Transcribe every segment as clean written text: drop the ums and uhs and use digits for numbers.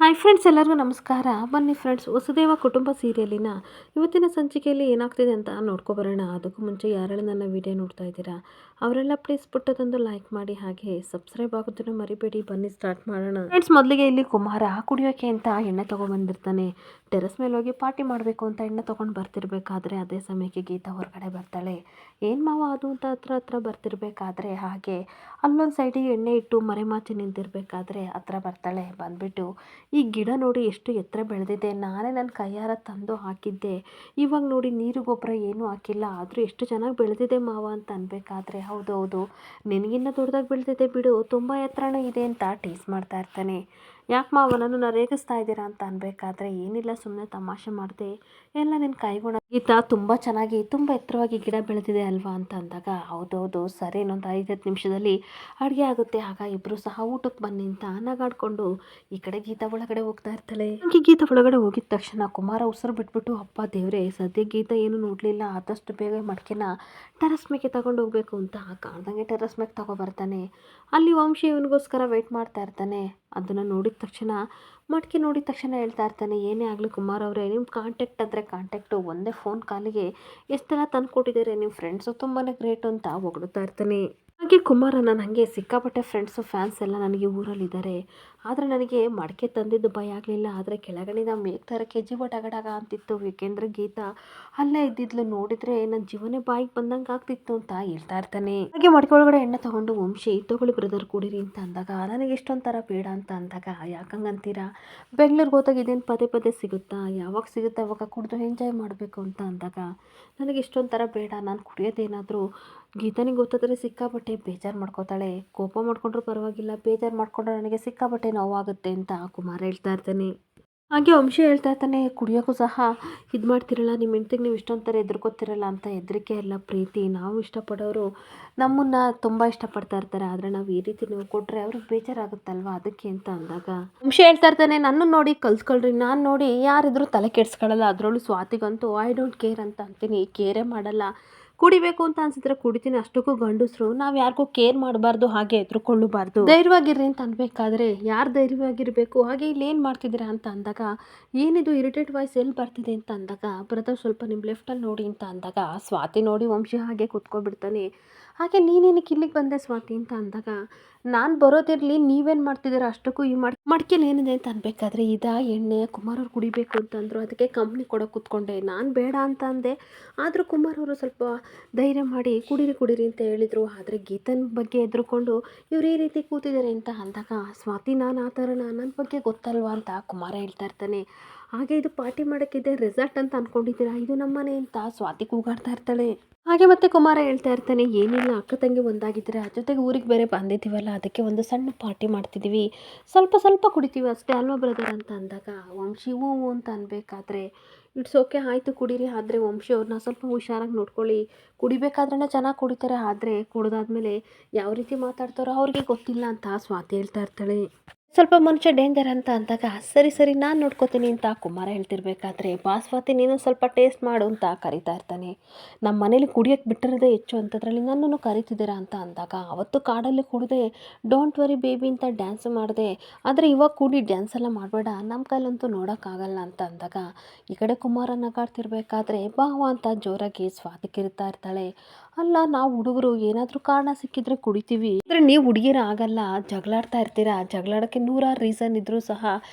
Hi friends, ಎಲ್ಲರಿಗೂ ನಮಸ್ಕಾರ. ಬನ್ನಿ ಫ್ರೆಂಡ್ಸ್, ವಸುದೇವ ಕುಟುಂಬ ಸೀರಿಯಲಿನ ಇವತ್ತಿನ ಸಂಚಿಕೆಯಲ್ಲಿ ಏನಾಗ್ತಿದೆ ಅಂತ ನೋಡ್ಕೊಬರೋಣ. ಅದಕ್ಕೂ ಮುಂಚೆ ಯಾರೆಲ್ಲ ನನ್ನ ವಿಡಿಯೋ ನೋಡ್ತಾ ಇದ್ದೀರಾ ಅವರೆಲ್ಲ ಪ್ಲೀಸ್ ಪುಟ್ಟದೊಂದು ಲೈಕ್ ಮಾಡಿ, ಹಾಗೆ ಸಬ್ಸ್ಕ್ರೈಬ್ ಆಗೋದನ್ನು ಮರಿಬೇಡಿ. ಬನ್ನಿ ಸ್ಟಾರ್ಟ್ ಮಾಡೋಣ ಫ್ರೆಂಡ್ಸ್. ಮೊದಲಿಗೆ ಇಲ್ಲಿ ಕುಮಾರ ಕುಡಿಯೋಕೆ ಅಂತ ಎಣ್ಣೆ ತೊಗೊಂಡ್ಬಂದಿರ್ತಾನೆ. ಟೆರೆಸ್ ಮೇಲೆ ಹೋಗಿ ಪಾರ್ಟಿ ಮಾಡಬೇಕು ಅಂತ ಎಣ್ಣೆ ತೊಗೊಂಡು ಬರ್ತಿರ್ಬೇಕಾದ್ರೆ ಅದೇ ಸಮಯಕ್ಕೆ ಗೀತಾ ಹೊರಗಡೆ ಬರ್ತಾಳೆ. ಏನು ಮಾವ ಅದು ಅಂತ ಹತ್ರ ಬರ್ತಿರ್ಬೇಕಾದ್ರೆ ಹಾಗೆ ಅಲ್ಲೊಂದು ಸೈಡಿಗೆ ಎಣ್ಣೆ ಇಟ್ಟು ಮರೆಮಾಚಿ ನಿಂತಿರ್ಬೇಕಾದ್ರೆ ಹತ್ರ ಬರ್ತಾಳೆ. ಬಂದ್ಬಿಟ್ಟು, ಈ ಗಿಡ ನೋಡಿ ಎಷ್ಟು ಎತ್ತರ ಬೆಳೆದಿದೆ, ನಾನೇ ನನ್ನ ಕೈಯಾರ ತಂದು ಹಾಕಿದ್ದೆ, ಇವಾಗ ನೋಡಿ ನೀರು ಗೊಬ್ಬರ ಏನೂ ಹಾಕಿಲ್ಲ, ಆದರೂ ಎಷ್ಟು ಚೆನ್ನಾಗಿ ಬೆಳೆದಿದೆ ಮಾವ ಅಂತ ಅನ್ಬೇಕಾದ್ರೆ, ಹೌದು ನಿನಗಿನ್ನ ದೊಡ್ಡದಾಗಿ ಬೆಳೆದಿದೆ ಬಿಡು, ತುಂಬ ಎತ್ತರನೂ ಇದೆ ಅಂತ ಟೀಸ್ ಮಾಡ್ತಾ ಇರ್ತಾನೆ. ಯಾಕೆ ಮಾವ ನನ್ನನ್ನು ರೇಗಿಸ್ತಾ ಇದ್ದೀರಾ ಅಂತ ಅನ್ಬೇಕಾದ್ರೆ, ಏನಿಲ್ಲ ಸುಮ್ಮನೆ ತಮಾಷೆ ಮಾಡಿದೆ, ಎಲ್ಲ ನಿನ್ನ ಕೈಗುಣ, ಗೀತಾ ತುಂಬ ಚೆನ್ನಾಗಿ ತುಂಬ ಎತ್ತರವಾಗಿ ಗಿಡ ಬೆಳೆದಿದೆ ಅಲ್ವಾ ಅಂತ ಅಂದಾಗ, ಹೌದು ಸರಿ, ಇನ್ನೊಂದು 5-10 ನಿಮಿಷದಲ್ಲಿ ಅಡುಗೆ ಆಗುತ್ತೆ, ಆಗ ಇಬ್ಬರು ಸಹ ಊಟಕ್ಕೆ ಬನ್ನಿ ಅಂತ ನಗಾಡ್ಕೊಂಡು ಈ ಕಡೆ ಗೀತಾ ಒಳಗಡೆ ಹೋಗ್ತಾ ಇರ್ತಾಳೆ. ಹಾಗೆ ಗೀತಾ ಒಳಗಡೆ ಹೋಗಿದ ತಕ್ಷಣ ಕುಮಾರ ಉಸಿರು ಬಿಟ್ಬಿಟ್ಟು, ಅಪ್ಪ ದೇವ್ರೆ, ಸದ್ಯ ಗೀತಾ ಏನು ನೋಡಲಿಲ್ಲ, ಆದಷ್ಟು ಬೇಗ ಮಡಿಕೆನ ಟೆರಸ್ ಮೇಲೆ ತಗೊಂಡು ಹೋಗ್ಬೇಕು ಅಂತ ಕಾಣ್ದಂಗೆ ಟೆರಸ್ ಮೇಲೆ ತಗೊಬರ್ತಾನೆ. ಅಲ್ಲಿ ವಂಶಿ ಇವನಿಗೋಸ್ಕರ ವೆಯ್ಟ್ ಮಾಡ್ತಾ ಇರ್ತಾನೆ. ಅದನ್ನು ನೋಡಿದ ತಕ್ಷಣ, ಮಡಿಕೆ ನೋಡಿದ ತಕ್ಷಣ ಹೇಳ್ತಾ ಇರ್ತಾನೆ, ಏನೇ ಆಗಲಿ ಕುಮಾರ್ ಅವರೇ, ನಿಮ್ಮ ಕಾಂಟ್ಯಾಕ್ಟ್ ಅಂದರೆ ಕಾಂಟ್ಯಾಕ್ಟು, ಒಂದೇ ಫೋನ್ ಕಾಲಿಗೆ ಎಷ್ಟೆಲ್ಲ ತಂದು ಕೊಟ್ಟಿದ್ದಾರೆ, ನಿಮ್ಮ ಫ್ರೆಂಡ್ಸು ತುಂಬಾ ಗ್ರೇಟು ಅಂತ ಹೊಗಳ್ತಾ ಇರ್ತಾನೆ. ಹಾಗೆ ಕುಮಾರ, ನಾನು ಹಾಗೆ ಸಿಕ್ಕಾಪಟ್ಟೆ ಫ್ರೆಂಡ್ಸು ಫ್ಯಾನ್ಸ್ ಎಲ್ಲ ನನಗೆ ಊರಲ್ಲಿದ್ದಾರೆ, ಆದರೆ ನನಗೆ ಮಡಿಕೆ ತಂದಿದ್ದು ಭಯ ಆಗಲಿಲ್ಲ, ಆದರೆ ಕೆಳಗಡೆಯಿಂದ ಮೇಗ್ತಾರ ಕೆಜಿವಟಗಡಗ ಅಂತಿತ್ತು, ಏಕೆಂದರೆ ಗೀತಾ ಅಲ್ಲೇ ಇದ್ದಿದ್ಲು, ನೋಡಿದರೆ ನನ್ನ ಜೀವನೇ ಬಾಯಿಗೆ ಬಂದಂಗೆ ಆಗ್ತಿತ್ತು ಅಂತ ಹೇಳ್ತಾ ಇರ್ತಾನೆ. ಹಾಗೆ ಮಡಿಕೆ ಒಳಗಡೆ ಎಣ್ಣೆ ತಗೊಂಡು ವಂಶಿ, ತಗೊಳ್ಳಿ ಬ್ರದರ್ ಕುಡೀರಿ ಅಂತ ಅಂದಾಗ, ನನಗೆ ಎಷ್ಟೊಂಥರ ಬೇಡ ಅಂತ ಅಂದಾಗ, ಯಾಕಂಗಂತೀರಾ, ಬೆಂಗಳೂರಿಗೆ ಹೋದಾಗ ಇದೇನು ಪದೇ ಸಿಗುತ್ತಾ, ಯಾವಾಗ ಸಿಗುತ್ತೆ ಅವಾಗ ಕುಡಿದು ಎಂಜಾಯ್ ಮಾಡಬೇಕು ಅಂತ ಅಂದಾಗ, ನನಗೆ ಇಷ್ಟೊಂಥರ ಬೇಡ, ನಾನು ಕುಡಿಯೋದೇನಾದರೂ ಗೀತನಿಗೆ ಗೊತ್ತಾದರೆ ಸಿಕ್ಕಾಪಟ್ಟೆ ಬೇಜಾರು ಮಾಡ್ಕೋತಾಳೆ, ಕೋಪ ಮಾಡ್ಕೊಂಡ್ರೂ ಪರವಾಗಿಲ್ಲ, ಬೇಜಾರು ಮಾಡ್ಕೊಂಡ್ರೆ ನನಗೆ ಸಿಕ್ಕಾಪಟ್ಟೆ ನೋವಾಗುತ್ತೆ ಅಂತ ಕುಮಾರ ಹೇಳ್ತಾ ಇರ್ತಾನೆ. ಹಾಗೆ ವಂಶಿ ಹೇಳ್ತಾ ಇರ್ತಾನೆ, ಕುಡಿಯೋಕ್ಕೂ ಸಹ ಇದು ಮಾಡ್ತಿರಲ್ಲ, ನಿಮ್ಮ ಹೆಂಡ್ತಿಗೆ ನೀವು ಇಷ್ಟೊಂಥರ ಹೆದರ್ಕೋತಿರಲ್ಲ ಅಂತ. ಹೆದರಿಕೆ ಎಲ್ಲ ಪ್ರೀತಿ, ನಾವು ಇಷ್ಟಪಡೋರು ನಮ್ಮನ್ನು ತುಂಬ ಇಷ್ಟಪಡ್ತಾ ಇರ್ತಾರೆ, ಆದರೆ ನಾವು ಈ ರೀತಿ ನೀವು ಕೊಟ್ಟರೆ ಅವ್ರಿಗೆ ಬೇಜಾರಾಗುತ್ತಲ್ವ, ಅದಕ್ಕೆ ಅಂತ ಅಂದಾಗ ವಂಶಿ ಹೇಳ್ತಾ ಇರ್ತಾನೆ, ನನ್ನ ನೋಡಿ ಕಲ್ಸ್ಕೊಳ್ರಿ, ನಾನು ನೋಡಿ ಯಾರಿದ್ರು ತಲೆ ಕೆಡ್ಸ್ಕೊಳ್ಳಲ್ಲ, ಅದರಲ್ಲೂ ಸ್ವಾತಿಗಂತೂ ಐ ಡೋಂಟ್ ಕೇರ್ ಅಂತ ಅಂತೀನಿ, ಕೇರೇ ಮಾಡಲ್ಲ, ಕುಡಿಬೇಕು ಅಂತ ಅನ್ಸಿದ್ರೆ ಕುಡಿತೀನಿ, ಅಷ್ಟಕ್ಕೂ ಗಂಡಸರು ನಾವು ಯಾರಿಗೂ ಕೇರ್ ಮಾಡಬಾರ್ದು, ಹಾಗೆ ಎದುರುಕೊಳ್ಳಬಾರ್ದು, ಧೈರ್ಯವಾಗಿರ್ರಿ ಅಂತ ಅನ್ಬೇಕಾದ್ರೆ ಯಾರು ಧೈರ್ಯವಾಗಿರಬೇಕು, ಹಾಗೆ ಇಲ್ಲಿ ಏನು ಮಾಡ್ತಿದ್ದೀರಾ ಅಂತ ಅಂದಾಗ, ಏನಿದು ಇರಿಟೇಟ್ ವಾಯ್ಸ್ ಎಲ್ಲಿ ಬರ್ತಿದೆ ಅಂತ ಅಂದಾಗ, ಬ್ರದರ್ ಸ್ವಲ್ಪ ನಿಮ್ಮ ಲೆಫ್ಟಲ್ಲಿ ನೋಡಿ ಅಂತ ಅಂದಾಗ, ಸ್ವಾತಿ ನೋಡಿ ವಂಶಿ ಹಾಗೆ ಕುತ್ಕೊಬಿಡ್ತಾನೆ. ಹಾಗೆ ನೀನೇನಕ್ಕೆ ಇಲ್ಲಿಗೆ ಬಂದೆ ಸ್ವಾತಿ ಅಂತ ಅಂದಾಗ, ನಾನು ಬರೋದಿರಲಿ, ನೀವೇನು ಮಾಡ್ತಿದ್ದೀರಾ, ಅಷ್ಟಕ್ಕೂ ಈ ಮಡಿಕೆಲಿ ಏನಿದೆ ಅಂತ ಅನ್ಬೇಕಾದ್ರೆ, ಎಣ್ಣೆ ಕುಮಾರವ್ರು ಕುಡಿಬೇಕು ಅಂತಂದರು, ಅದಕ್ಕೆ ಕಂಪ್ನಿ ಕೊಡೋಕೆ ಕೂತ್ಕೊಂಡೆ, ನಾನು ಬೇಡ ಅಂತ ಅಂದೆ, ಆದರೂ ಕುಮಾರವರು ಸ್ವಲ್ಪ ಧೈರ್ಯ ಮಾಡಿ ಕುಡೀರಿ ಅಂತ ಹೇಳಿದರು, ಆದರೆ ಗೀತನ ಬಗ್ಗೆ ಎದುರುಕೊಂಡು ಇವ್ರು ಈ ರೀತಿ ಕೂತಿದ್ದಾರೆ ಅಂತ ಅಂದಾಗ, ಸ್ವಾತಿ ನಾನು ಆ ಥರನ, ನನ್ನ ಬಗ್ಗೆ ಗೊತ್ತಲ್ವಾ ಅಂತ ಕುಮಾರ ಹೇಳ್ತಾ ಇರ್ತಾನೆ. ಹಾಗೆ ಇದು ಪಾರ್ಟಿ ಮಾಡೋಕ್ಕಿದೆ ರೆಸಾರ್ಟ್ ಅಂತ ಅಂದ್ಕೊಂಡಿದ್ದೀರಾ, ಇದು ನಮ್ಮನೆ ಅಂತ ಸ್ವಾತಿ ಕೂಗಾಡ್ತಾ ಇರ್ತಾಳೆ. ಹಾಗೆ ಮತ್ತೆ ಕುಮಾರ ಹೇಳ್ತಾ ಇರ್ತಾನೆ, ಏನಿಲ್ಲ ಅಕ್ಕ ತಂಗಿ ಒಂದಾಗಿದ್ದರೆ, ಜೊತೆಗೆ ಊರಿಗೆ ಬೇರೆ ಬಂದಿದ್ದೀವಲ್ಲ, ಅದಕ್ಕೆ ಒಂದು ಸಣ್ಣ ಪಾರ್ಟಿ ಮಾಡ್ತಿದ್ದೀವಿ, ಸ್ವಲ್ಪ ಕುಡಿತೀವಿ ಅಷ್ಟೇ ಅಲ್ವಾ ಬ್ರದರ್ ಅಂತ ಅಂದಾಗ, ವಂಶಿ ಹೂ ಅಂತ ಅನ್ಬೇಕಾದ್ರೆ, ಇಟ್ಸ್ ಓಕೆ ಆಯಿತು ಕುಡೀರಿ, ಆದರೆ ವಂಶಿ ಅವ್ರನ್ನ ಸ್ವಲ್ಪ ಹುಷಾರಾಗಿ ನೋಡ್ಕೊಳ್ಳಿ, ಕುಡಿಬೇಕಾದ್ರೇ ಚೆನ್ನಾಗಿ ಕುಡಿತಾರೆ, ಆದರೆ ಕುಡ್ದಾದ್ಮೇಲೆ ಯಾವ ರೀತಿ ಮಾತಾಡ್ತಾರೋ ಅವ್ರಿಗೆ ಗೊತ್ತಿಲ್ಲ ಅಂತ ಸ್ವಾತಿ ಹೇಳ್ತಾ ಇರ್ತಾಳೆ. ಸ್ವಲ್ಪ ಮನುಷ್ಯ ಡೇಂಜರ್ ಅಂತ ಅಂದಾಗ, ಸರಿ ನಾನು ನೋಡ್ಕೋತೀನಿ ಅಂತ ಕುಮಾರ ಹೇಳ್ತಿರ್ಬೇಕಾದ್ರೆ, ಸ್ವಾತಿ ನೀನು ಸ್ವಲ್ಪ ಟೇಸ್ಟ್ ಮಾಡು ಅಂತ ಕರಿತಾ ಇರ್ತಾನೆ. ನಮ್ಮ ಮನೇಲಿ ಕುಡಿಯೋಕ್ಕೆ ಬಿಟ್ಟಿರೋದೇ ಹೆಚ್ಚು ಅಂಥದ್ರಲ್ಲಿ ನನ್ನನ್ನು ಕರಿತಿದ್ದೀರಾ ಅಂತ ಅಂದಾಗ, ಅವತ್ತು ಕಾಡಲ್ಲಿ ಕುಡಿದೆ ಡೋಂಟ್ ವರಿ ಬೇಬಿ ಅಂತ ಡ್ಯಾನ್ಸ್ ಮಾಡಿದೆ, ಆದರೆ ಇವಾಗ ಕೂಡಿ ಡ್ಯಾನ್ಸ್ ಎಲ್ಲ ಮಾಡಬೇಡ, ನಮ್ಮ ಕೈಲಂತೂ ನೋಡೋಕ್ಕಾಗಲ್ಲ ಅಂತ ಅಂದಾಗ, ಈ ಕಡೆ ಕುಮಾರ ನಗಾಡ್ತಿರ್ಬೇಕಾದ್ರೆ ಬಾವ ಅಂತ ಜೋರಾಗಿ ಸ್ವಾತಿ ಕಿರ್ತಾ ಇರ್ತಾಳೆ. ಅಲ್ಲ, ನಾವು ಹುಡುಗರು ಏನಾದರೂ ಕಾರಣ ಸಿಕ್ಕಿದ್ರೆ ಕುಡಿತೀವಿ, ಅಂದರೆ ನೀವು ಹುಡುಗಿರ ಆಗಲ್ಲ, ಜಗಳಾಡ್ತಾ ಇರ್ತೀರಾ, ಜಗಳಾಡೋಕ್ಕೆ ನೂರಾರು ರೀಸನ್ ಇದ್ದರೂ ಸಹ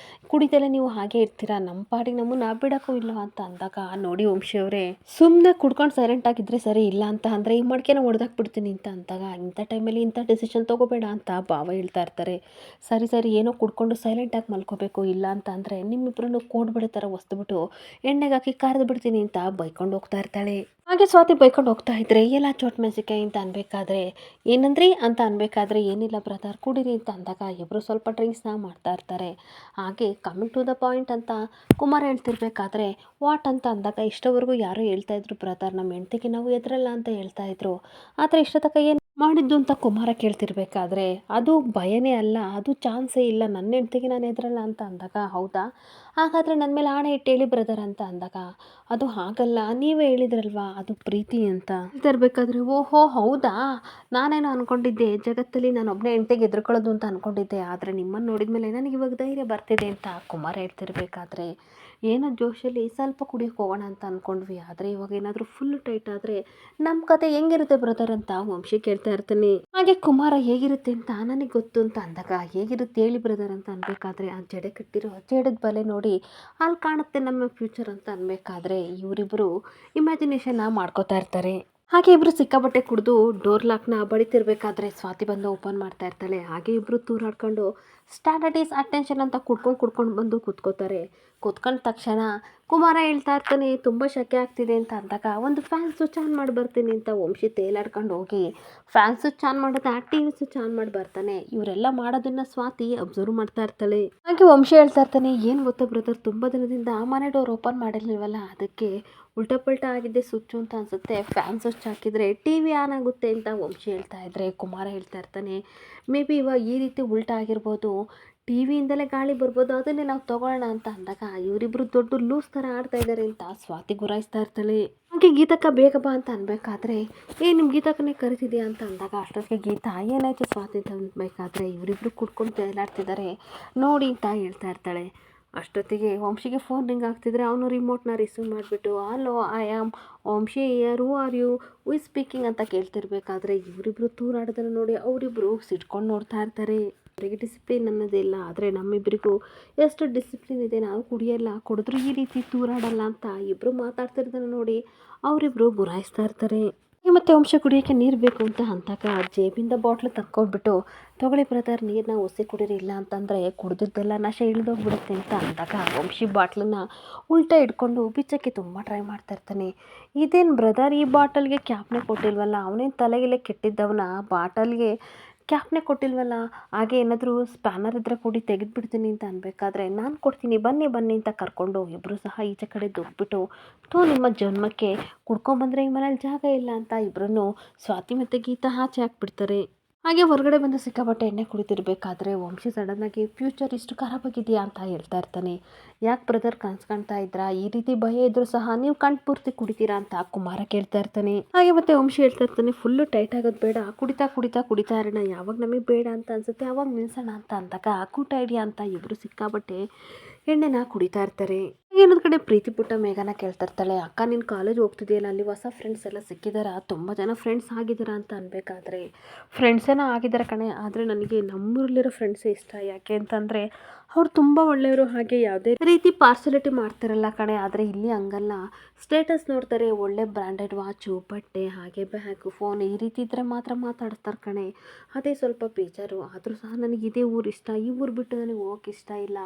ಕುಡಿದಲ್ಲೇ ನೀವು ಹಾಗೆ ಇರ್ತೀರಾ, ನಮ್ಮ ಪಾಡಿಗೆ ನಮ್ಮನ್ನು ಬಿಡೋಕ್ಕೂ ಇಲ್ಲ ಅಂತ ಅಂದಾಗ, ನೋಡಿ ವಂಶಿಯವರೇ, ಸುಮ್ಮನೆ ಕುಡ್ಕೊಂಡು ಸೈಲೆಂಟ್ ಆಗಿದ್ದರೆ ಸರಿ, ಇಲ್ಲ ಅಂತ ಅಂದರೆ ಈ ಮಡಿಕೆನ ಹೊಡೆದಾಕ್ಬಿಡ್ತೀನಿ ಅಂತ ಅಂದಾಗ, ಇಂಥ ಟೈಮಲ್ಲಿ ಇಂಥ ಡಿಸಿಷನ್ ತೊಗೋಬೇಡ ಅಂತ ಭಾವ ಹೇಳ್ತಾ ಇರ್ತಾರೆ. ಸರಿ ಏನೋ ಕುಡ್ಕೊಂಡು ಸೈಲೆಂಟಾಗಿ ಮಲ್ಕೋಬೇಕು, ಇಲ್ಲ ಅಂತ ಅಂದರೆ ನಿಮ್ಮಿಬ್ಬರನ್ನು ಕೋಡ್ಬಿಡೋ ಥರ ಹೊಸ್ದುಬಿಟ್ಟು ಎಣ್ಣೆಗೆ ಹಾಕಿ ಕರೆದು ಬಿಡ್ತೀನಿ ಅಂತ ಬೈಕೊಂಡು ಹೋಗ್ತಾ ಇರ್ತಾಳೆ. ಹಾಗೆ ಸ್ವಾತಿ ಬೈಕೊಂಡು ಹೋಗ್ತಾ ಇದ್ರೆ, ಎಲ್ಲ ಚೋಟ್ ಮೆಣಸಿಕಾಯಿ ಅಂತ ಅನ್ಬೇಕಾದ್ರೆ, ಏನಂದ್ರಿ ಅಂತ ಅನ್ಬೇಕಾದ್ರೆ, ಏನಿಲ್ಲ ಬ್ರದರ್ ಕುಡೀರಿ ಅಂತ ಅಂದಾಗ, ಇಬ್ಬರು ಸ್ವಲ್ಪ ಡ್ರಿಂಕ್ಸ್ನ ಮಾಡ್ತಾ ಇರ್ತಾರೆ. ಹಾಗೆ ಕಮ್ಮಿಂಗ್ ಟು ದ ಪಾಯಿಂಟ್ ಅಂತ ಕುಮಾರ್ ಹೇಳ್ತಿರ್ಬೇಕಾದ್ರೆ, ವಾಟ್ ಅಂತ ಅಂದಾಗ, ಇಷ್ಟವರೆಗೂ ಯಾರೋ ಹೇಳ್ತಾ ಇದ್ರು ಬ್ರದರ್, ನಮ್ಮ ಹೆಂಡ್ತಿಗೆ ನಾವು ಎದುರಲ್ಲ ಅಂತ ಹೇಳ್ತಾ ಇದ್ರು, ಆದರೆ ಇಷ್ಟ ತನಕ ಏನು ಮಾಡಿದ್ದು ಅಂತ ಕುಮಾರ ಕೇಳ್ತಿರ್ಬೇಕಾದ್ರೆ ಅದು ಭಯನೇ ಅಲ್ಲ, ಅದು ಚಾನ್ಸೇ ಇಲ್ಲ, ನನ್ನ ಹೆಂಡ್ತಿಗೆ ನಾನು ಹೆದರಲ್ಲ ಅಂತ ಅಂದಾಗ, ಹೌದಾ ಹಾಗಾದರೆ ನನ್ನ ಮೇಲೆ ಆಣೆ ಇಟ್ಟು ಹೇಳಿ ಬ್ರದರ್ ಅಂತ ಅಂದಾಗ, ಅದು ಹಾಗಲ್ಲ ನೀವೇ ಹೇಳಿದ್ರಲ್ವಾ ಅದು ಪ್ರೀತಿ ಅಂತ ಹೇಳ್ತಿರ್ಬೇಕಾದ್ರೆ, ಓಹೋ ಹೌದಾ, ನಾನೇನೋ ಅಂದ್ಕೊಂಡಿದ್ದೆ ಜಗತ್ತಲ್ಲಿ ನಾನು ಒಬ್ಬನೇ ಹೆಂಡ್ತಿಗೆ ಹೆದರ್ಕೊಳ್ಳೋದು ಅಂತ ಅಂದ್ಕೊಂಡಿದ್ದೆ, ಆದರೆ ನಿಮ್ಮನ್ನು ನೋಡಿದ ಮೇಲೆ ನನಗೆ ಇವಾಗ ಧೈರ್ಯ ಬರ್ತಿದೆ ಅಂತ ಕುಮಾರ ಹೇಳ್ತಿರ್ಬೇಕಾದ್ರೆ, ಏನೋ ಜೋಶಲ್ಲಿ ಸ್ವಲ್ಪ ಕುಡಿಯೋಕೆ ಹೋಗೋಣ ಅಂತ ಅಂದ್ಕೊಂಡ್ವಿ, ಆದರೆ ಇವಾಗ ಏನಾದರೂ ಫುಲ್ ಟೈಟ್ ಆದರೆ ನಮ್ಮ ಕತೆ ಹೆಂಗಿರುತ್ತೆ ಬ್ರದರ್ ಅಂತ ವಂಶಿ ಕೇಳ್ತಾ ಇರ್ತೀನಿ. ಹಾಗೆ ಕುಮಾರ ಹೇಗಿರುತ್ತೆ ಅಂತ ನನಗೆ ಗೊತ್ತು ಅಂತ ಅಂದಾಗ, ಹೇಗಿರುತ್ತೆ ಹೇಳಿ ಬ್ರದರ್ ಅಂತ ಅನ್ಬೇಕಾದ್ರೆ, ಆ ಜಡೆ ಕಟ್ಟಿರೋ ಜಡದ ಬಲೆ ನೋಡಿ ಅಲ್ಲಿ ಕಾಣುತ್ತೆ ನಮ್ಮ ಫ್ಯೂಚರ್ ಅಂತ ಅನ್ಬೇಕಾದ್ರೆ, ಇವರಿಬ್ಬರು ಇಮ್ಯಾಜಿನೇಷನ್ ಮಾಡ್ಕೋತಾ ಇರ್ತಾರೆ. ಹಾಗೆ ಇಬ್ಬರು ಸಿಕ್ಕಾಪಟ್ಟೆ ಕುಡಿದು ಡೋರ್ ಲಾಕ್ನ ಬಡಿತಿರ್ಬೇಕಾದ್ರೆ ಸ್ವಾತಿ ಬಂದು ಓಪನ್ ಮಾಡ್ತಾ ಇರ್ತಾಳೆ. ಹಾಗೆ ಇಬ್ಬರು ತೂರಾಡ್ಕೊಂಡು ಸ್ಟ್ಯಾಂಡರ್ಡ್ ಈಸ್ ಅಟೆನ್ಷನ್ ಅಂತ ಕುಡ್ಕೊಂಡು ಬಂದು ಕೂತ್ಕೋತಾರೆ. ಕೂತ್ಕೊಂಡ ತಕ್ಷಣ ಕುಮಾರ ಹೇಳ್ತಾ ಇರ್ತಾನೆ, ತುಂಬ ಶೆಕೆ ಆಗ್ತಿದೆ ಅಂತ ಅಂದಾಗ, ಒಂದು ಫ್ಯಾನ್ ಸ್ವಿಚ್ ಆನ್ ಮಾಡಿ ಬರ್ತೀನಿ ಅಂತ ವಂಶಿ ತೇಲಾಡ್ಕೊಂಡು ಹೋಗಿ ಫ್ಯಾನ್ ಸ್ವಿಚ್ ಆನ್ ಮಾಡೋದು ಟಿ ವಿ ಸ್ವಿಚ್ ಆನ್ ಮಾಡಿ ಬರ್ತಾನೆ. ಇವರೆಲ್ಲ ಮಾಡೋದನ್ನ ಸ್ವಾತಿ ಅಬ್ಸರ್ವ್ ಮಾಡ್ತಾ ಇರ್ತಾಳೆ. ಹಾಗೆ ವಂಶಿ ಹೇಳ್ತಾ ಇರ್ತಾನೆ, ಏನು ಗೊತ್ತಾ ಬ್ರದರ್, ತುಂಬ ದಿನದಿಂದ ಮನೆ ಡೋರ್ ಓಪನ್ ಮಾಡಿರ್ಲಿಲ್ವಲ್ಲ, ಅದಕ್ಕೆ ಉಲ್ಟಾ ಪಲ್ಟಾ ಆಗಿದ್ದೆ ಸ್ವಿಚ್ಚು ಅಂತ ಅನಿಸುತ್ತೆ, ಫ್ಯಾನ್ ಸ್ವಿಚ್ ಹಾಕಿದರೆ ಟಿ ವಿ ಆನ್ ಆಗುತ್ತೆ ಅಂತ ವಂಶಿ ಹೇಳ್ತಾ ಇದ್ರೆ, ಕುಮಾರ ಹೇಳ್ತಾ ಇರ್ತಾನೆ, ಮೇ ಬಿ ಇವಾಗ ಈ ರೀತಿ ಉಲ್ಟಾ ಆಗಿರ್ಬೋದು, ಟಿ ವಿಯಿಂದಲೇ ಗಾಳಿ ಬರ್ಬೋದು, ಅದನ್ನೇ ನಾವು ತೊಗೊಳ್ಳೋಣ ಅಂತ ಅಂದಾಗ, ಇವರಿಬ್ಬರು ದೊಡ್ಡ ಲೂಸ್ ಥರ ಆಡ್ತಾ ಇದ್ದಾರೆ ಅಂತ ಸ್ವಾತಿ ಗುರಾಯಿಸ್ತಾ ಇರ್ತಾಳೆ. ಹಾಗೆ ಗೀತಕ್ಕ ಬೇಗ ಬಾ ಅಂತ ಅನ್ಬೇಕಾದ್ರೆ, ನಿಮ್ಮ ಗೀತಕ್ಕನೇ ಕರಿತಿದ್ಯಾ ಅಂತ ಅಂದಾಗ, ಅಷ್ಟೊತ್ತಿಗೆ ಗೀತಾ ಏನಾಯ್ತು ಸ್ವಾತಿ ಅಂತ ಅನ್ಬೇಕಾದ್ರೆ, ಇವರಿಬ್ಬರು ಕುಡ್ಕೊಂಡು ತೇಲಾಡ್ತಿದ್ದಾರೆ ನೋಡಿ ಅಂತ ಹೇಳ್ತಾ ಇರ್ತಾಳೆ. ಅಷ್ಟೊತ್ತಿಗೆ ವಂಶಿಗೆ ಫೋನ್ ರಿಂಗ್ ಆಗ್ತಿದ್ರೆ ಅವನು ರಿಮೋಟ್ನ ರಿಸೀವ್ ಮಾಡಿಬಿಟ್ಟು, hello I am Vamshi here, who are you, who is speaking ಅಂತ ಕೇಳ್ತಿರ್ಬೇಕಾದ್ರೆ, ಇವರಿಬ್ಬರು ತೂರಾಡೋದನ್ನು ನೋಡಿ ಅವರಿಬ್ಬರು ಸಿಟ್ಕೊಂಡು ನೋಡ್ತಾ ಇರ್ತಾರೆ. ಅವರಿಗೆ ಡಿಸಿಪ್ಲಿನ್ ಅನ್ನೋದಿಲ್ಲ, ಆದರೆ ನಮ್ಮಿಬ್ಬರಿಗೂ ಎಷ್ಟು ಡಿಸಿಪ್ಲಿನ್ ಇದೆ, ನಾವು ಕುಡಿಯಲ್ಲ, ಕುಡಿದ್ರೂ ಈ ರೀತಿ ತೂರಾಡಲ್ಲ ಅಂತ ಇಬ್ಬರು ಮಾತಾಡ್ತಿರೋದನ್ನು ನೋಡಿ ಅವರಿಬ್ಬರು ಗುರಾಯಿಸ್ತಾ ಇರ್ತಾರೆ. ಮತ್ತು ವಂಶ ಕುಡಿಯೋಕ್ಕೆ ನೀರು ಬೇಕು ಅಂತ ಅಂದಾಗ ಜೇಬಿಂದ ಬಾಟ್ಲು ತಕ್ಕೊಟ್ಬಿಟ್ಟು, ತೊಗೊಳ್ಳಿ ಬ್ರದರ್ ನೀರನ್ನ ಒಸಿ ಕುಡೀರಿ, ಇಲ್ಲ ಅಂತಂದರೆ ಕುಡಿದಿದ್ದೆಲ್ಲ ನಶೆ ಇಳಿದೋಗ್ಬಿಡುತ್ತೆ ಅಂತ ಅಂದಾಗ, ವಂಶಿ ಬಾಟ್ಲನ್ನ ಉಲ್ಟಾ ಇಟ್ಕೊಂಡು ಬಿಚ್ಚಕ್ಕೆ ತುಂಬ ಟ್ರೈ ಮಾಡ್ತಾ ಇರ್ತಾನೆ. ಇದೇನು ಬ್ರದರ್, ಈ ಬಾಟಲ್ಗೆ ಕ್ಯಾಪ್ನೇ ಕೊಟ್ಟಿಲ್ವಲ್ಲ, ಅವನೇನು ತಲೆಗೆಲೆ ಕೆಟ್ಟಿದ್ದವನ, ಬಾಟಲ್ಗೆ ಕ್ಯಾಪ್ನೇ ಕೊಟ್ಟಿಲ್ವಲ್ಲ, ಹಾಗೆ ಏನಾದರೂ ಸ್ಪ್ಯಾನರ್ ಇದ್ದರೆ ಕೊಡಿ ತೆಗೆದುಬಿಡ್ತೀನಿ ಅಂತ ಅನ್ಬೇಕಾದ್ರೆ, ನಾನು ಕೊಡ್ತೀನಿ ಬನ್ನಿ ಬನ್ನಿ ಅಂತ ಕರ್ಕೊಂಡು ಇಬ್ಬರು ಸಹ ಈಚೆ ಕಡೆ ದುಡ್ಬಿಟ್ಟು, ನಿಮ್ಮ ಜನ್ಮಕ್ಕೆ ಕುಡ್ಕೊಂಬಂದರೆ ಈ ಮನೇಲಿ ಜಾಗ ಇಲ್ಲ ಅಂತ ಇಬ್ಬರನ್ನು ಸ್ವಾತಿ ಮತ್ತು ಗೀತಾ ಆಚೆ ಹಾಕ್ಬಿಡ್ತಾರೆ. ಹಾಗೆ ಹೊರಗಡೆ ಬಂದು ಸಿಕ್ಕಾಪಟ್ಟೆ ಎಣ್ಣೆ ಕುಡಿತಿರ್ಬೇಕಾದ್ರೆ ವಂಶಿ ಸಡನ್ನಾಗಿ ಫ್ಯೂಚರ್ ಇಷ್ಟು ಖರಾಬಾಗಿದೆಯಾ ಅಂತ ಹೇಳ್ತಾ ಇರ್ತಾನೆ. ಯಾಕೆ ಬ್ರದರ್ ಕಾಣಿಸ್ಕೊಳ್ತಾ ಇದ್ರಾ, ಈ ರೀತಿ ಭಯ ಇದ್ರೂ ಸಹ ನೀವು ಕಣ್ ಪೂರ್ತಿ ಕುಡಿತೀರಾ ಅಂತ ಕುಮಾರ ಕೇಳ್ತಾ ಇರ್ತಾನೆ. ಹಾಗೆ ಮತ್ತೆ ವಂಶಿ ಹೇಳ್ತಾ ಇರ್ತಾನೆ, ಫುಲ್ಲು ಟೈಟ್ ಆಗೋದು ಬೇಡ, ಕುಡಿತಾ ಇರೋಣ, ಯಾವಾಗ ನಮಗೆ ಬೇಡ ಅಂತ ಅನ್ಸುತ್ತೆ ಅವಾಗ ನಿಲ್ಸೋಣ ಅಂತ ಅಂದಾಗ, ಕೂಟ ಐಡಿಯಾ ಅಂತ ಇಬ್ಬರು ಸಿಕ್ಕಾಪಟ್ಟೆ ಎಣ್ಣೆನ ಕುಡಿತಾ ಇರ್ತಾರೆ. ಇನ್ನೊಂದು ಕಡೆ ಪ್ರೀತಿ ಪುಟ್ಟ ಮೇಘನ ಕೇಳ್ತಾ ಇರ್ತಾಳೆ, ಅಕ್ಕ ನೀನು ಕಾಲೇಜ್ ಹೋಗ್ತಿದೆಯಲ್ಲ, ಅಲ್ಲಿ ಹೊಸ ಫ್ರೆಂಡ್ಸ್ ಎಲ್ಲ ಸಿಕ್ಕಿದಾರ, ತುಂಬ ಜನ ಫ್ರೆಂಡ್ಸ್ ಆಗಿದ್ದಾರ ಅಂತ ಅನ್ಬೇಕಾದ್ರೆ, ಫ್ರೆಂಡ್ಸೇನೋ ಆಗಿದ್ದಾರೆ ಕಣೆ, ಆದರೆ ನನಗೆ ನಮ್ಮೂರಲ್ಲಿರೋ ಫ್ರೆಂಡ್ಸೇ ಇಷ್ಟ, ಯಾಕೆ ಅಂತಂದರೆ ಅವ್ರು ತುಂಬ ಒಳ್ಳೆಯವರು, ಹಾಗೆ ಯಾವುದೇ ರೀತಿ ಪಾರ್ಸಲಿಟಿ ಮಾಡ್ತಾರಲ್ಲ ಕಣೆ, ಆದರೆ ಇಲ್ಲಿ ಹಂಗಲ್ಲ, ಸ್ಟೇಟಸ್ ನೋಡ್ತಾರೆ, ಒಳ್ಳೆ ಬ್ರ್ಯಾಂಡೆಡ್ ವಾಚು, ಬಟ್ಟೆ, ಹಾಗೆ ಬ್ಯಾಗು, ಫೋನ್ ಈ ರೀತಿ ಇದ್ದರೆ ಮಾತ್ರ ಮಾತಾಡ್ತಾರೆ ಕಣೆ, ಅದೇ ಸ್ವಲ್ಪ ಬೇಜಾರು, ಆದರೂ ಸಹ ನನಗೆ ಇದೇ ಊರು ಇಷ್ಟ, ಈ ಊರು ಬಿಟ್ಟು ನನಗೆ ಹೋಗೋಕೆ ಇಷ್ಟ ಇಲ್ಲ,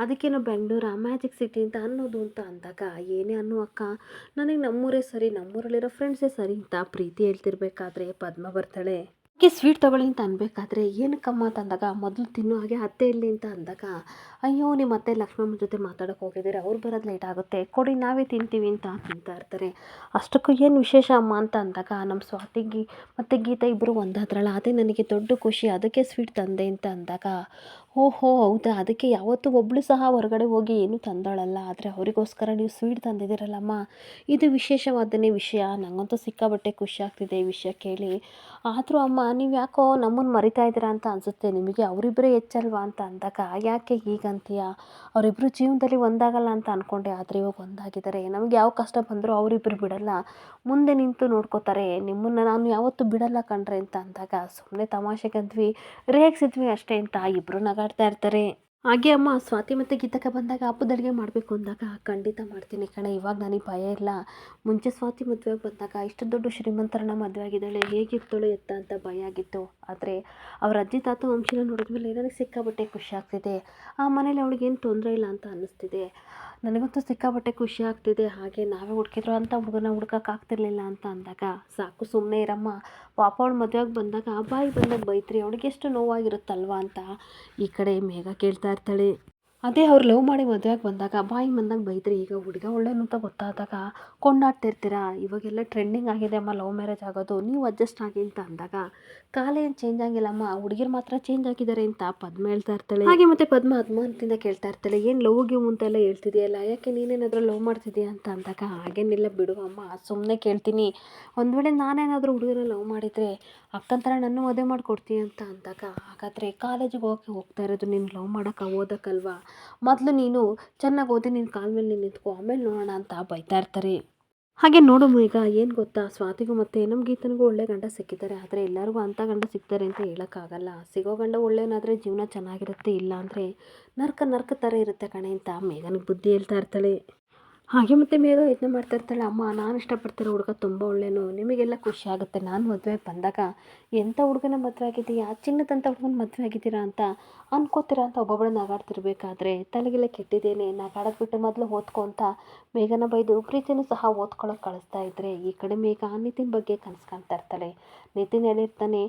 ಅದಕ್ಕೇನೋ ಬೆಂಗಳೂರು ಮ್ಯಾಜಿಕ್ ಸಿಟಿ ಅಂತ ಅನ್ನೋದು ಅಂತ ಅಂದಾಗ, ಏನೇ ಅನ್ನೋ ಅಕ್ಕ, ನನಗೆ ನಮ್ಮೂರೇ ಸರಿ, ನಮ್ಮೂರಲ್ಲಿರೋ ಫ್ರೆಂಡ್ಸೇ ಸರಿ ಅಂತ ಪ್ರೀತಿ ಹೇಳ್ತಿರ್ಬೇಕಾದ್ರೆ ಪದ್ಮ ಬರ್ತಾಳೆ. ಹಾಗೆ ಸ್ವೀಟ್ ತೊಗೊಳ್ಳಿ ಅಂತ ಅನ್ಬೇಕಾದ್ರೆ, ಏನಕ್ಕಮ್ಮ ಅಂತ ಅಂದಾಗ, ಮೊದಲು ತಿನ್ನು, ಹಾಗೆ ಅತ್ತೆ ಇಲ್ಲಿ ಅಂತ ಅಂದಾಗ, ಅಯ್ಯೋ ನಿಮ್ಮ ಅತ್ತೆ ಲಕ್ಷ್ಮಮ್ಮನ ಜೊತೆ ಮಾತಾಡೋಕೆ ಹೋಗಿದ್ದೀರಾ, ಅವ್ರು ಬರೋದು ಲೇಟ್ ಆಗುತ್ತೆ, ಕೊಡಿ ನಾವೇ ತಿಂತೀವಿ ಅಂತ ತಿಂತಾ ಇರ್ತಾರೆ. ಅಷ್ಟಕ್ಕೂ ಏನು ವಿಶೇಷ ಅಮ್ಮ ಅಂತ ಅಂದಾಗ, ನಮ್ಮ ಸ್ವಾತಿಗೆ ಮತ್ತು ಗೀತಾ ಇಬ್ಬರು ಒಂದಾದ್ರಲ್ಲ, ಅದೇ ನನಗೆ ದೊಡ್ಡ ಖುಷಿ, ಅದಕ್ಕೆ ಸ್ವೀಟ್ ತಂದೆ ಅಂತ ಅಂದಾಗ, ಓಹೋ ಹೌದಾ, ಅದಕ್ಕೆ ಯಾವತ್ತೂ ಒಬ್ಬಳು ಸಹ ಹೊರಗಡೆ ಹೋಗಿ ಏನೂ ತಂದಾಳಲ್ಲ, ಆದರೆ ಅವರಿಗೋಸ್ಕರ ನೀವು ಸ್ವೀಟ್ ತಂದಿದ್ದೀರಲ್ಲಮ್ಮ, ಇದು ವಿಶೇಷವಾದನೇ ವಿಷಯ, ನನಗಂತೂ ಸಿಕ್ಕಾಬಟ್ಟೆ ಖುಷಿ ಆಗ್ತಿದೆ ಈ ವಿಷಯ ಕೇಳಿ, ಆದರೂ ಅಮ್ಮ ನೀವು ಯಾಕೋ ನಮ್ಮನ್ನು ಮರಿತಾ ಇದ್ದೀರಾ ಅಂತ ಅನಿಸುತ್ತೆ, ನಿಮಗೆ ಅವರಿಬ್ಬರೇ ಹೆಚ್ಚಲ್ವಾ ಅಂತ ಅಂದಾಗ, ಯಾಕೆ ಹೀಗಂತೀಯ, ಅವರಿಬ್ಬರು ಜೀವನದಲ್ಲಿ ಒಂದಾಗಲ್ಲ ಅಂತ ಅಂದ್ಕೊಂಡೆ, ಆದರೆ ಇವಾಗ ಒಂದಾಗಿದ್ದಾರೆ, ನಮಗೆ ಯಾವ ಕಷ್ಟ ಬಂದರೂ ಅವರಿಬ್ಬರು ಬಿಡಲ್ಲ, ಮುಂದೆ ನಿಂತು ನೋಡ್ಕೋತಾರೆ, ನಿಮ್ಮನ್ನು ನಾನು ಯಾವತ್ತೂ ಬಿಡಲ್ಲ ಕಣ್ರೆ ಅಂತ ಅಂದಾಗ, ಸುಮ್ಮನೆ ತಮಾಷೆಗಂದ್ವಿ, ರೇಗಿಸಿದ್ವಿ ಅಷ್ಟೇ ಅಂತ ಇಬ್ಬರು ನಗಾಡ್ತಾ ಇರ್ತಾರೆ. ಹಾಗೆ ಅಮ್ಮ ಸ್ವಾತಿ ಮತ್ತು ಗೀತಕ್ಕ ಬಂದಾಗ ಹಬ್ಬದ ಅಡುಗೆ ಮಾಡಬೇಕು ಅಂದಾಗ, ಖಂಡಿತ ಮಾಡ್ತೀನಿ ಕಣೆ, ಇವಾಗ ನನಗೆ ಭಯ ಇಲ್ಲ, ಮುಂಚೆ ಸ್ವಾತಿ ಮದುವೆಗೆ ಬಂದಾಗ ಇಷ್ಟು ದೊಡ್ಡ ಶ್ರೀಮಂತರನ್ನ ಮದುವೆ ಆಗಿದ್ದಾಳೆ, ಹೇಗಿರ್ತಾಳೋ ಎತ್ತ ಅಂತ ಭಯ ಆಗಿತ್ತು, ಆದರೆ ಅವ್ರ ಅಜ್ಜಿ ತಾತ ವಂಶಿನ ನೋಡಿದ್ಮೇಲೆ ನನಗೆ ಸಿಕ್ಕಾಬಟ್ಟೆ ಖುಷಿ ಆಗ್ತಿದೆ, ಆ ಮನೇಲಿ ಅವಳಿಗೇನು ತೊಂದರೆ ಇಲ್ಲ ಅಂತ ಅನ್ನಿಸ್ತಿದೆ, ನನಗಂತೂ ಸಿಕ್ಕಾಬಟ್ಟೆ ಖುಷಿ ಆಗ್ತಿದೆ, ಹಾಗೆ ನಾವೇ ಹುಡುಕಿದ್ರು ಅಂತ ಹುಡುಗನ ಹುಡ್ಕೋಕ್ಕಾಗ್ತಿರ್ಲಿಲ್ಲ ಅಂತ ಅಂದಾಗ, ಸಾಕು ಸುಮ್ಮನೆ ಇರಮ್ಮ, ಪಾಪ ಅವಳು ಮದುವೆಗೆ ಬಂದಾಗ ಬಾಯಿ ಬಂದಾಗ ಬೈತ್ರಿ, ಅವಳಿಗೆ ಎಷ್ಟು ನೋವಾಗಿರುತ್ತಲ್ವ ಅಂತ ಈ ಕಡೆ ಮೇಘ ಕೇಳ್ತಾ ಇರ್ತಾಳೆ. ಅದೇ ಅವ್ರು ಲವ್ ಮಾಡಿ ಮದುವೆಯಾಗಿ ಬಂದಾಗ ಬಾಯಿಗೆ ಬಂದಂಗೆ ಬೈದ್ರಿ. ಈಗ ಹುಡುಗ ಒಳ್ಳೆಯವನು ಅಂತ ಗೊತ್ತಾದಾಗ ಕೊಂಡಾಡ್ತಿರ್ತೀರ. ಇವಾಗೆಲ್ಲ ಟ್ರೆಂಡಿಂಗ್ ಆಗಿದೆ ಅಮ್ಮ ಲವ್ ಮ್ಯಾರೇಜ್ ಆಗೋದು, ನೀವು ಅಡ್ಜಸ್ಟ್ ಆಗಿ ಅಂತ ಅಂದಾಗ ಕಾಲ ಏನು ಚೇಂಜ್ ಆಗಿಲ್ಲಮ್ಮ, ಹುಡುಗಿರು ಮಾತ್ರ ಚೇಂಜ್ ಆಗಿದ್ದಾರೆ ಅಂತ ಪದ್ಮ ಹೇಳ್ತಾ ಇರ್ತಾಳೆ. ಹಾಗೆ ಮತ್ತೆ ಪದ್ಮ ಅನುಮಾನದಿಂದ ಕೇಳ್ತಾ ಇರ್ತಾಳೆ, ಏನು ಲವ್ ಗಿವ್ ಅಂತೆಲ್ಲ ಹೇಳ್ತಿದೆಯಲ್ಲ, ಯಾಕೆ ನೀನೇನಾದರೂ ಲವ್ ಮಾಡ್ತಿದ್ದೀಯಾ ಅಂತ ಅಂದಾಗ, ಹಾಗೇನಿಲ್ಲ ಬಿಡು ಅಮ್ಮ, ಸುಮ್ಮನೆ ಕೇಳ್ತೀನಿ, ಒಂದು ವೇಳೆ ನಾನೇನಾದರೂ ಹುಡುಗನ ಲವ್ ಮಾಡಿದರೆ ಅಕ್ಕನ ಥರ ನನ್ನ ಮದುವೆ ಮಾಡಿಕೊಡ್ತೀನಿ ಅಂತ ಅಂದಾಗ, ಹಾಗಾದರೆ ಕಾಲೇಜಿಗೆ ಹೋಗ್ತಾ ಇರೋದು ನೀನು ಲವ್ ಮಾಡೋಕೆ ಓದೋಕ್ಕಲ್ವಾ, ಮೊದಲು ನೀನು ಚೆನ್ನಾಗಿ ಓದಿ ನಿನ್ನ ಕಾಲ ಮೇಲೆ ನೀನು ನಿಂತ್ಕೊ, ಆಮೇಲೆ ನೋಡೋಣ ಅಂತ ಬೈತಾ ಇರ್ತಾರೆ. ಹಾಗೆ ನೋಡು ಈಗ ಏನು ಗೊತ್ತಾ, ಸ್ವಾತಿಗೂ ಮತ್ತು ನಮ್ಮ ಗೀತನಿಗೂ ಒಳ್ಳೆ ಗಂಡ ಸಿಕ್ಕಿದ್ದಾರೆ. ಆದರೆ ಎಲ್ಲರಿಗೂ ಅಂಥ ಗಂಡ ಸಿಗ್ತಾರೆ ಅಂತ ಹೇಳೋಕ್ಕಾಗಲ್ಲ. ಸಿಗೋ ಗಂಡ ಒಳ್ಳೆಯನಾದರೆ ಜೀವನ ಚೆನ್ನಾಗಿರುತ್ತೆ, ಇಲ್ಲ ಅಂದರೆ ನರ್ಕ ಥರ ಇರುತ್ತೆ ಕಣೆ ಅಂತ ಮೇಘನಿಗೆ ಬುದ್ಧಿ ಹೇಳ್ತಾ ಇರ್ತಾಳೆ. ಹಾಗೆ ಮತ್ತು ಮೇಘ ಯೋಚನೆ ಮಾಡ್ತಾ ಇರ್ತಾಳೆ, ಅಮ್ಮ ನಾನು ಇಷ್ಟಪಡ್ತಿರೋ ಹುಡುಗ ತುಂಬ ಒಳ್ಳೆಯನು, ನಿಮಗೆಲ್ಲ ಖುಷಿ ಆಗುತ್ತೆ. ನಾನು ಮದುವೆ ಬಂದಾಗ ಎಂಥ ಹುಡುಗನ ಮದುವೆ ಆಗಿದ್ದೀಯಾ, ಚಿನ್ನದಂಥ ಹುಡುಗನ ಮದುವೆ ಆಗಿದ್ದೀರಾ ಅಂತ ಅನ್ಕೋತೀರಾ ಅಂತ ಒಬ್ಬೊಬ್ಬಳು ನಗಾಡ್ತಿರ್ಬೇಕಾದ್ರೆ, ತಲೆಗೆಲ್ಲ ಕೆಟ್ಟಿದ್ದೇನೆ, ನಗಾಡೋದು ಬಿಟ್ಟು ಮೊದಲು ಓದ್ಕೊ ಅಂತ ಮೇಘನ ಬೈದು ಪ್ರೀತಿನೂ ಸಹ ಓದ್ಕೊಳ್ಳೋಕೆ ಕಳಿಸ್ತಾ ಇದ್ದರೆ, ಈ ಕಡೆ ಮೇಘ ನಿತಿನ್ ಬಗ್ಗೆ ಕನಸು ಕಾಣ್ತಾ ಇರ್ತಾಳೆ. ನಿತಿನ್ ಹೇಳಿರ್ತಾನೆ,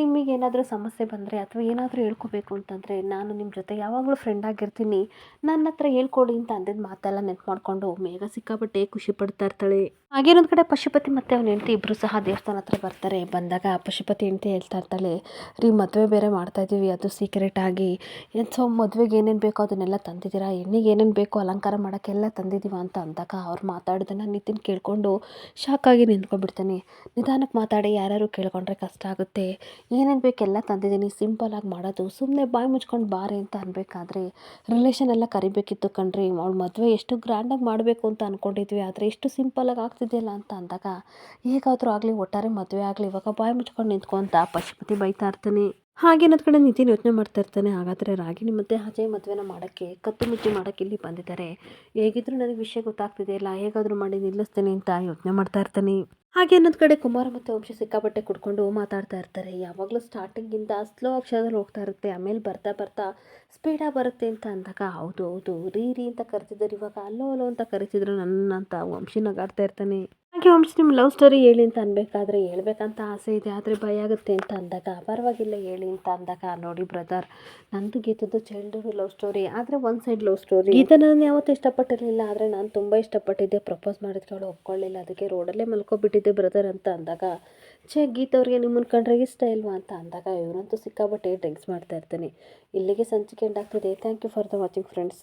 ನಿಮಗೆ ಏನಾದರೂ ಸಮಸ್ಯೆ ಬಂದರೆ ಅಥವಾ ಏನಾದರೂ ಹೇಳ್ಕೊಬೇಕು ಅಂತಂದರೆ ನಾನು ನಿಮ್ಮ ಜೊತೆ ಯಾವಾಗಲೂ ಫ್ರೆಂಡ್ ಆಗಿರ್ತೀನಿ, ನನ್ನ ಹತ್ರ ಹೇಳ್ಕೊಡಿ ಅಂತ ಅಂದಿದ್ದ ಮಾತೆಲ್ಲ ನೆನ್ಪು ಮಾಡಿಕೊಂಡು ಮೇಘ ಸಿಕ್ಕಾಪಟ್ಟೆ ಖುಷಿ ಪಡ್ತಾ ಇರ್ತಾಳೆ. ಹಾಗೇನೊಂದು ಕಡೆ ಪಶುಪತಿ ಮತ್ತು ಅವನ ಹೆಂಡತಿ ಇಬ್ಬರು ಸಹ ದೇವಸ್ಥಾನ ಹತ್ರ ಬರ್ತಾರೆ. ಬಂದಾಗ ಪಶುಪತಿ ಹೆಂಡತಿ ಹೇಳ್ತಾ ಇರ್ತಾಳೆ, ರೀ ಮದುವೆ ಬೇರೆ ಮಾಡ್ತಾಯಿದ್ದೀವಿ, ಅದು ಸೀಕ್ರೆಟ್ ಆಗಿ, ಸೊ ಮದುವೆಗೆ ಏನೇನು ಬೇಕೋ ಅದನ್ನೆಲ್ಲ ತಂದಿದ್ದೀರಾ, ಹೆಣ್ಣಿಗೆ ಏನೇನು ಬೇಕೋ ಅಲಂಕಾರ ಮಾಡೋಕ್ಕೆಲ್ಲ ತಂದಿದ್ದೀವ ಅಂತ ಅಂದಾಗ, ಅವ್ರು ಮಾತಾಡೋದನ್ನು ನಿತಿನ್ ಕೇಳಿಕೊಂಡು ಶಾಕಾಗಿ ನಿಂತ್ಕೊಂಡ್ಬಿಡ್ತಾನೆ. ನಿಧಾನಕ್ಕೆ ಮಾತಾಡಿ, ಯಾರ್ಯಾರು ಕೇಳ್ಕೊಂಡ್ರೆ ಕಷ್ಟ ಆಗುತ್ತೆ, ಏನೇನು ಬೇಕೆಲ್ಲ ತಂದಿದ್ದೀನಿ, ಸಿಂಪಲಾಗಿ ಮಾಡೋದು, ಸುಮ್ಮನೆ ಬಾಯಿ ಮುಚ್ಕೊಂಡು ಬಾರೆ ಅಂತ ಅನ್ಬೇಕಾದ್ರೆ ರಿಲೇಷನ್ ಎಲ್ಲ ಕರಿಬೇಕಿತ್ತು ಕಣ್ರಿ, ಅವ್ಳ ಮದುವೆ ಎಷ್ಟು ಗ್ರ್ಯಾಂಡಾಗಿ ಮಾಡಬೇಕು ಅಂತ ಅಂದ್ಕೊಂಡಿದ್ವಿ, ಆದರೆ ಎಷ್ಟು ಸಿಂಪಲಾಗಿ ಆಗ್ತಿದೆಯಲ್ಲ ಅಂತ ಅಂದಾಗ, ಹೇಗಾದರೂ ಆಗಲಿ ಒಟ್ಟಾರೆ ಮದುವೆ ಆಗಲಿ, ಇವಾಗ ಬಾಯಿ ಮುಚ್ಕೊಂಡು ನಿಂತ್ಕೊ ಅಂತ ಪಶುಪತಿ ಬೈತಾ ಇರ್ತಾನೆ. ಹಾಗೇನದ ಕಡೆ ನಿತಿನ್ ಯೋಚನೆ ಮಾಡ್ತಾ ಇರ್ತಾನೆ, ಹಾಗಾದರೆ ರಾಗಿಣಿ ಮತ್ತು ಅಜಯ್ ಮದುವೆನ ಮಾಡೋಕ್ಕೆ ಕತ್ತು ಮುಚ್ಚಿ ಮಾಡೋಕ್ಕೆ ಇಲ್ಲಿ ಬಂದಿದ್ದಾರೆ, ಹೇಗಿದ್ರು ನನಗೆ ವಿಷಯ ಗೊತ್ತಾಗ್ತಿದೆಯಲ್ಲ, ಹೇಗಾದರೂ ಮಾಡಿ ನಿಲ್ಲಿಸ್ತೀನಿ ಅಂತ ಯೋಚನೆ ಮಾಡ್ತಾ ಇರ್ತಾನೆ. ಹಾಗೆ ಅನ್ನೋದು ಕಡೆ ಕುಮಾರ ಮತ್ತು ವಂಶಿ ಸಿಕ್ಕಾಪಟ್ಟೆ ಕುಡ್ಕೊಂಡು ಮಾತಾಡ್ತಾ ಇರ್ತಾರೆ. ಯಾವಾಗಲೂ ಸ್ಟಾರ್ಟಿಂಗಿಂದ ಸ್ಲೋ ಅಕ್ಷರದಲ್ಲಿ ಹೋಗ್ತಾ ಇರುತ್ತೆ, ಆಮೇಲೆ ಬರ್ತಾ ಬರ್ತಾ ಸ್ಪೀಡಾಗಿ ಬರುತ್ತೆ ಅಂತ ಅಂದಾಗ, ಹೌದು ಹೌದು ರೀ ರೀ ಅಂತ ಕರಿತಿದ್ದಾರೆ, ಇವಾಗ ಅಲ್ಲೋ ಅಲ್ಲೋ ಅಂತ ಕರಿತಿದ್ರು ನನ್ನ ಅಂತ ವಂಶಿ ನಗಾಡ್ತಾ ಇರ್ತಾನೆ. ಹಾಗೆ ವಂಶಿ ನಿಮ್ಮ ಲವ್ ಸ್ಟೋರಿ ಹೇಳಿ ಅಂತ ಅನ್ಬೇಕಾದ್ರೆ, ಹೇಳ್ಬೇಕಂತ ಆಸೆ ಇದೆ ಆದರೆ ಭಯ ಆಗುತ್ತೆ ಅಂತ ಅಂದಾಗ, ಪರವಾಗಿಲ್ಲ ಹೇಳಿ ಅಂತ ಅಂದಾಗ, ನೋಡಿ ಬ್ರದರ್, ನಂದು ಗೀತದ್ದು ಚೈಲ್ಡ್ಹುಡ್ ಲವ್ ಸ್ಟೋರಿ, ಆದರೆ ಒನ್ ಸೈಡ್ ಲವ್ ಸ್ಟೋರಿ. ಗೀತ ನಾನು ಯಾವತ್ತೂ ಇಷ್ಟಪಟ್ಟಿರಲಿಲ್ಲ, ಆದರೆ ನಾನು ತುಂಬ ಇಷ್ಟಪಟ್ಟಿದ್ದೆ, ಪ್ರಪೋಸ್ ಮಾಡಿದ್ರೆ ಅವಳು ಒಪ್ಕೊಳ್ಳಿಲ್ಲ, ಅದಕ್ಕೆ ರೋಡಲ್ಲೇ ಮಲ್ಕೊಬಿಟ್ಟಿದ್ದೆ ಬ್ರದರ್ ಅಂತ ಅಂದಾಗ, ಗೀತ ಅವ್ರಿಗೆ ನಿಮ್ಮನ್ನು ಕಂಡ್ರೆ ಇಷ್ಟ ಇಲ್ವಾ ಅಂತ ಅಂದಾಗ, ಇವರಂತೂ ಸಿಕ್ಕಾಪಟ್ಟೆ ಡ್ರಿಂಕ್ಸ್ ಮಾಡ್ತಾ ಇರ್ತಾನೆ. ಇಲ್ಲಿಗೆ ಸಂಚಿಕೆ ಎಂಡ್ ಆಗ್ತಿದೆ. Thank you for the watching friends.